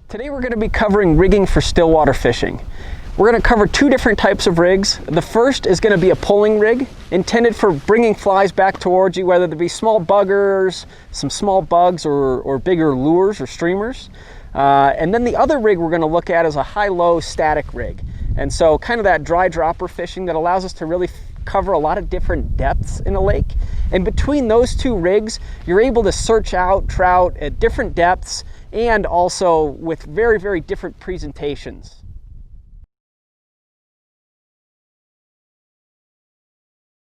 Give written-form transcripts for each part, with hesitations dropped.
Today we're going to be covering rigging for stillwater fishing. We're going to cover two different types of rigs. The first is going to be a pulling rig, intended for bringing flies back towards you, whether they be small buggers, some small bugs, or bigger lures or streamers. And then the other rig we're going to look at is a high-low static rig. And so kind of that dry dropper fishing that allows us to really cover a lot of different depths in a lake. And between those two rigs, you're able to search out trout at different depths and also with very, very different presentations.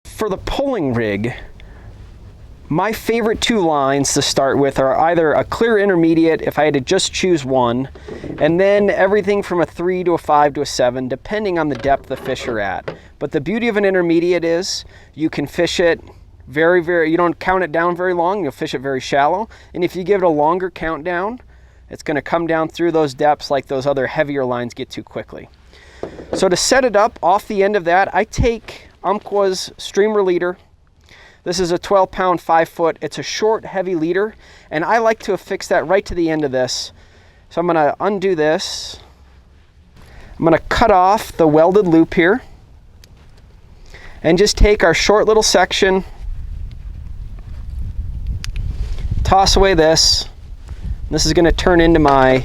For the pulling rig, my favorite two lines to start with are either a clear intermediate, if I had to just choose one, and then everything from a 3 to a 5 to a 7, depending on the depth the fish are at. But the beauty of an intermediate is you can fish it you don't count it down very long, you'll fish it very shallow. And if you give it a longer countdown, it's going to come down through those depths like those other heavier lines get to quickly. So to set it up, off the end of that, I take Umpqua's streamer leader. This is a 12-pound, 5-foot. It's a short, heavy leader, and I like to affix that right to the end of this. So I'm going to undo this. I'm going to cut off the welded loop here and just take our short little section, toss away this. This is going to turn into my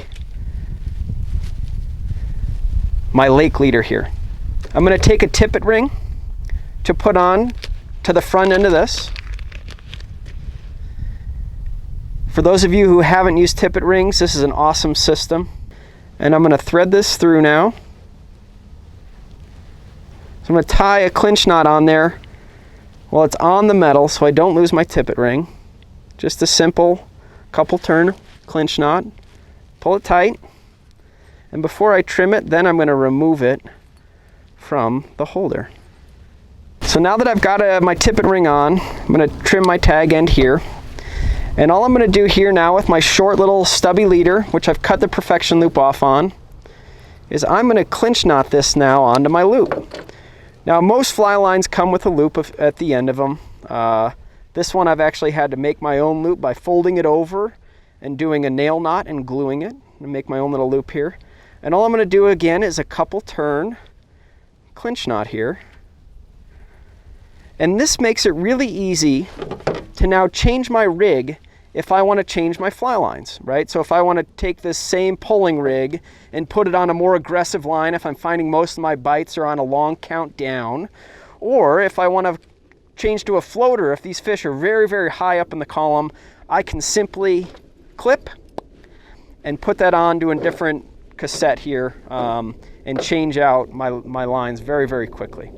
lake leader here. I'm going to take a tippet ring to put on to the front end of this. For those of you who haven't used tippet rings, this is an awesome system. And I'm going to thread this through now. So I'm going to tie a clinch knot on there while it's on the metal so I don't lose my tippet ring. Just a simple couple turn clinch knot. Pull it tight. And before I trim it, then I'm going to remove it from the holder. So now that I've got my tippet ring on, I'm going to trim my tag end here. And all I'm going to do here now with my short little stubby leader, which I've cut the perfection loop off on, is I'm going to clinch knot this now onto my loop. Now most fly lines come with a loop at the end of them. This one I've actually had to make my own loop by folding it over and doing a nail knot and gluing it and make my own little loop here. And all I'm going to do again is a couple turn clinch knot here. And this makes it really easy to now change my rig if I want to change my fly lines, right? So if I want to take this same pulling rig and put it on a more aggressive line, if I'm finding most of my bites are on a long count down, or if I want to change to a floater, if these fish are very, very high up in the column, I can simply clip and put that onto a different cassette here and change out my lines very, very quickly.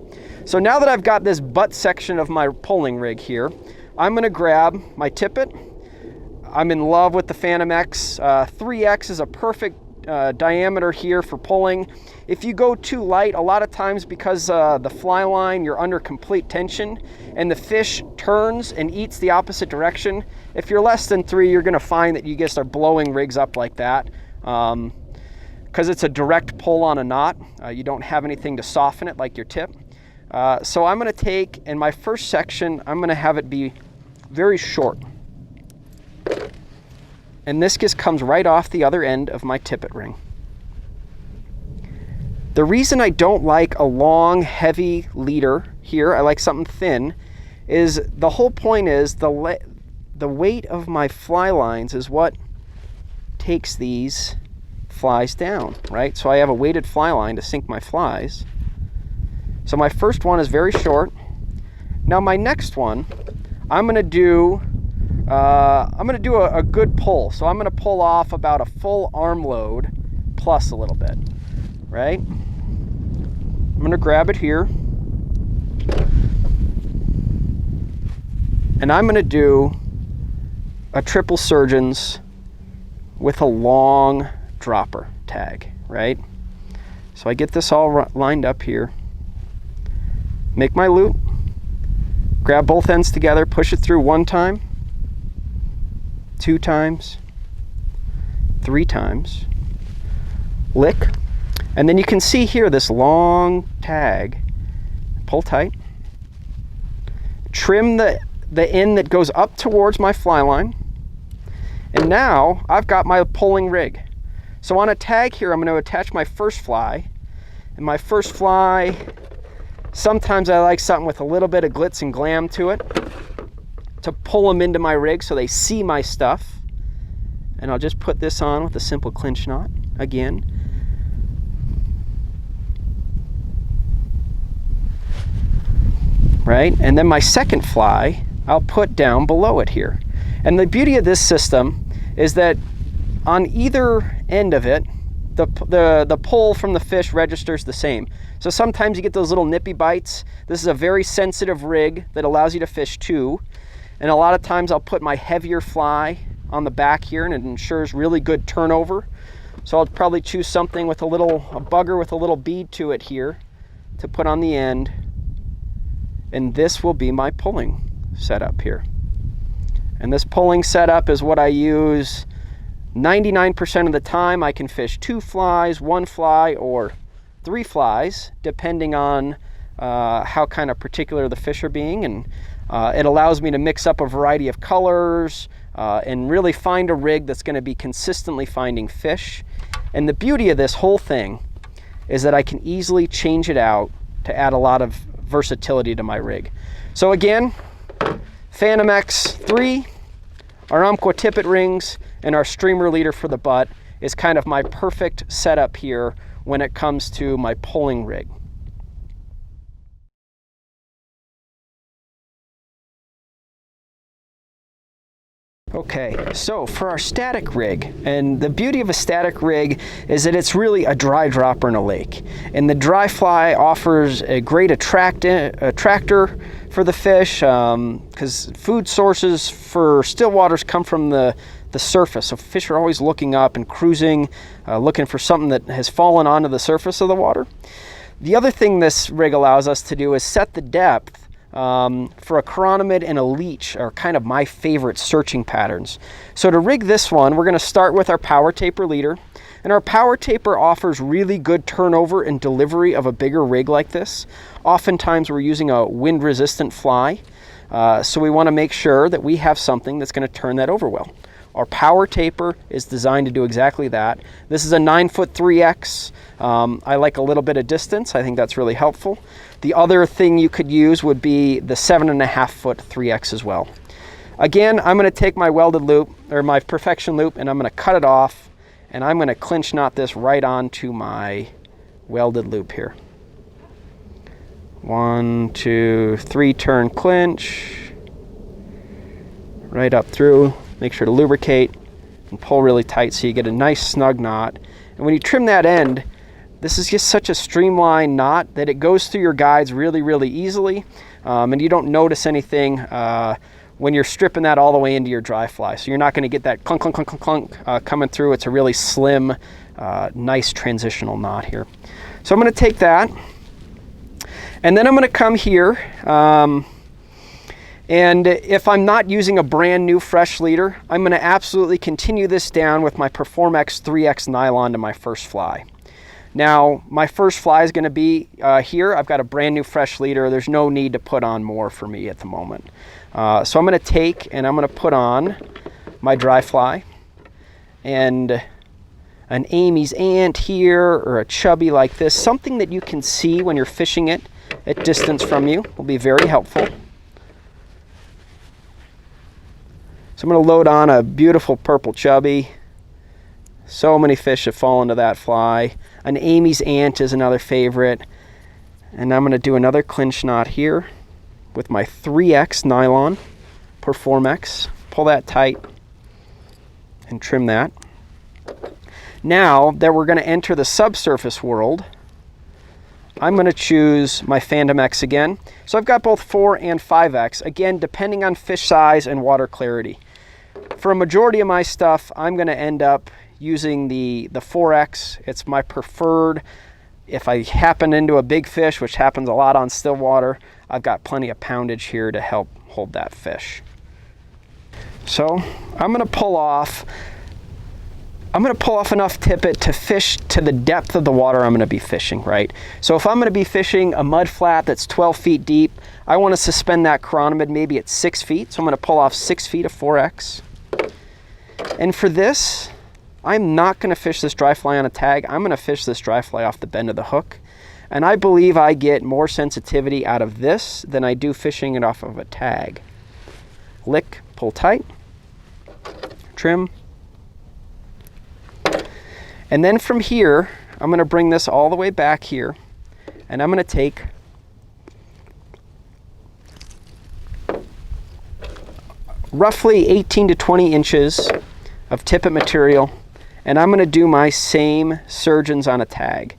So now that I've got this butt section of my pulling rig here, I'm going to grab my tippet. I'm in love with the Phantom X. 3X is a perfect diameter here for pulling. If you go too light, a lot of times because the fly line, you're under complete tension and the fish turns and eats the opposite direction. If you're less than 3, you're going to find that you just are blowing rigs up like that. Because it's a direct pull on a knot. You don't have anything to soften it like your tip. So I'm going to take, in my first section, I'm going to have it be very short. And this just comes right off the other end of my tippet ring. The reason I don't like a long, heavy leader here, I like something thin, is the whole point is the weight of my fly lines is what takes these flies down, right? So I have a weighted fly line to sink my flies. So my first one is very short. Now my next one, I'm going to do a good pull. So I'm going to pull off about a full arm load plus a little bit, right? I'm going to grab it here. And I'm going to do a triple surgeons with a long dropper tag, right? So I get this all lined up here. Make my loop. Grab both ends together, push it through 1 time, 2 times, 3 times, lick, and then you can see here this long tag. Pull tight. Trim the end that goes up towards my fly line, and now I've got my pulling rig. So on a tag here, I'm going to attach my first fly. And my first fly, sometimes I like something with a little bit of glitz and glam to it, to pull them into my rig so they see my stuff. And I'll just put this on with a simple clinch knot again. Right? And then my second fly, I'll put down below it here. And the beauty of this system is that on either end of it, the pull from the fish registers the same. So sometimes you get those little nippy bites. This is a very sensitive rig that allows you to fish two. And a lot of times I'll put my heavier fly on the back here, and it ensures really good turnover. So I'll probably choose something with a bugger with a little bead to it here to put on the end. And this will be my pulling setup here. And this pulling setup is what I use 99% of the time. I can fish 2 flies, 1 fly, or 3 flies, depending on how kind of particular the fish are being. And it allows me to mix up a variety of colors and really find a rig that's going to be consistently finding fish. And the beauty of this whole thing is that I can easily change it out to add a lot of versatility to my rig. So again, Phantom X3, our Umpqua tippet rings, and our streamer leader for the butt is kind of my perfect setup here when it comes to my pulling rig. Okay, so for our static rig, and the beauty of a static rig is that it's really a dry dropper in a lake. And the dry fly offers a great attractor for the fish, because food sources for still waters come from the surface. So fish are always looking up and cruising, looking for something that has fallen onto the surface of the water. The other thing this rig allows us to do is set the depth. For a chironomid and a leech are kind of my favorite searching patterns. So to rig this one, we're going to start with our power taper leader. And our power taper offers really good turnover and delivery of a bigger rig like this. Oftentimes we're using a wind resistant fly. So we want to make sure that we have something that's going to turn that over well. Our power taper is designed to do exactly that. This is a 9-foot 3X. I like a little bit of distance. I think that's really helpful. The other thing you could use would be the 7.5-foot 3X as well. Again, I'm going to take my welded loop, or my Perfection loop, and I'm going to cut it off, and I'm going to clinch knot this right onto my welded loop here. 1, 2, 3 turn clinch, right up through. Make sure to lubricate and pull really tight so you get a nice snug knot. And when you trim that end, this is just such a streamlined knot that it goes through your guides really, really easily. And you don't notice anything when you're stripping that all the way into your dry fly. So you're not going to get that clunk, clunk, clunk, clunk, clunk coming through. It's a really slim, nice transitional knot here. So I'm going to take that, and then I'm going to come here. And if I'm not using a brand new fresh leader, I'm going to absolutely continue this down with my Performex 3X nylon to my first fly. Now, my first fly is going to be here. I've got a brand new fresh leader. There's no need to put on more for me at the moment. So I'm going to take and I'm going to put on my dry fly, and an Amy's ant here, or a chubby like this, something that you can see when you're fishing it at distance from you will be very helpful. So I'm going to load on a beautiful purple chubby. So many fish have fallen to that fly. An Amy's ant is another favorite. And I'm going to do another clinch knot here with my 3X nylon Performex. Pull that tight and trim that. Now that we're going to enter the subsurface world, I'm going to choose my Phantom X again. So I've got both 4 and 5X, again, depending on fish size and water clarity. For a majority of my stuff, I'm going to end up using the 4X. It's my preferred. If I happen into a big fish, which happens a lot on still water, I've got plenty of poundage here to help hold that fish. So I'm going to pull off enough tippet to fish to the depth of the water I'm going to be fishing, right? So if I'm going to be fishing a mud flat that's 12 feet deep, I want to suspend that chironomid maybe at 6 feet. So I'm going to pull off 6 feet of 4X. And for this, I'm not going to fish this dry fly on a tag. I'm going to fish this dry fly off the bend of the hook. And I believe I get more sensitivity out of this than I do fishing it off of a tag. Lick, pull tight, trim. And then from here, I'm going to bring this all the way back here, and I'm going to take roughly 18 to 20 inches of tippet material, and I'm going to do my same surgeons on a tag,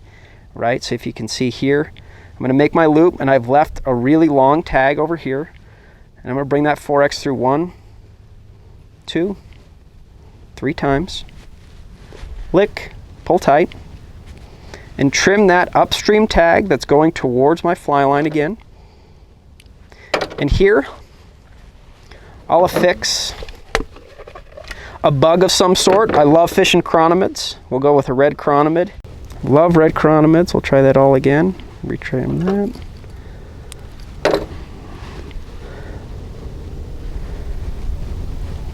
right? So if you can see here, I'm going to make my loop, and I've left a really long tag over here, and I'm going to bring that 4X through 1, 2, 3 times, lick, pull tight, and trim that upstream tag that's going towards my fly line again. And here, I'll affix a bug of some sort. I love fishing chironomids. We'll go with a red chironomid. Love red chironomids. We'll try that all again. Retrim that.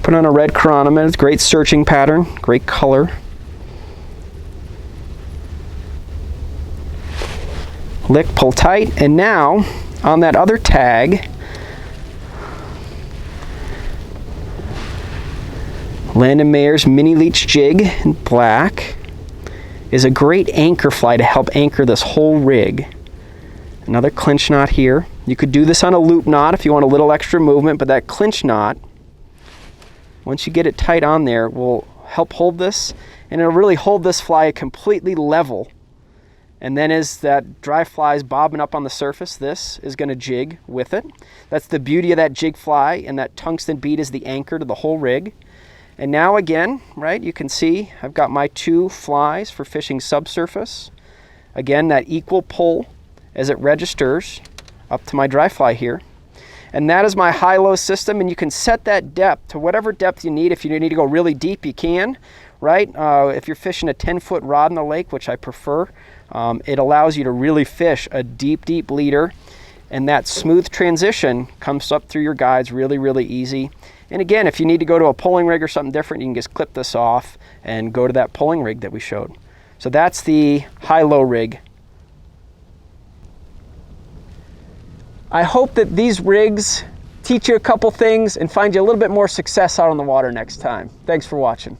Put on a red chironomid. It's a great searching pattern, great color. Lick, pull tight, and now on that other tag, Landon Mayer's Mini Leech Jig in black is a great anchor fly to help anchor this whole rig. Another clinch knot here. You could do this on a loop knot if you want a little extra movement, but that clinch knot, once you get it tight on there, will help hold this, and it'll really hold this fly completely level. And then as that dry fly is bobbing up on the surface, this is going to jig with it. That's the beauty of that jig fly, and that tungsten bead is the anchor to the whole rig. And now again, right, you can see I've got my 2 flies for fishing subsurface. Again, that equal pull as it registers up to my dry fly here. And that is my high-low system, and you can set that depth to whatever depth you need. If you need to go really deep, you can, right? If you're fishing a 10-foot rod in the lake, which I prefer, it allows you to really fish a deep, deep leader, and that smooth transition comes up through your guides really, really easy. And again, if you need to go to a pulling rig or something different, you can just clip this off and go to that pulling rig that we showed. So that's the high-low rig. I hope that these rigs teach you a couple things and find you a little bit more success out on the water next time. Thanks for watching.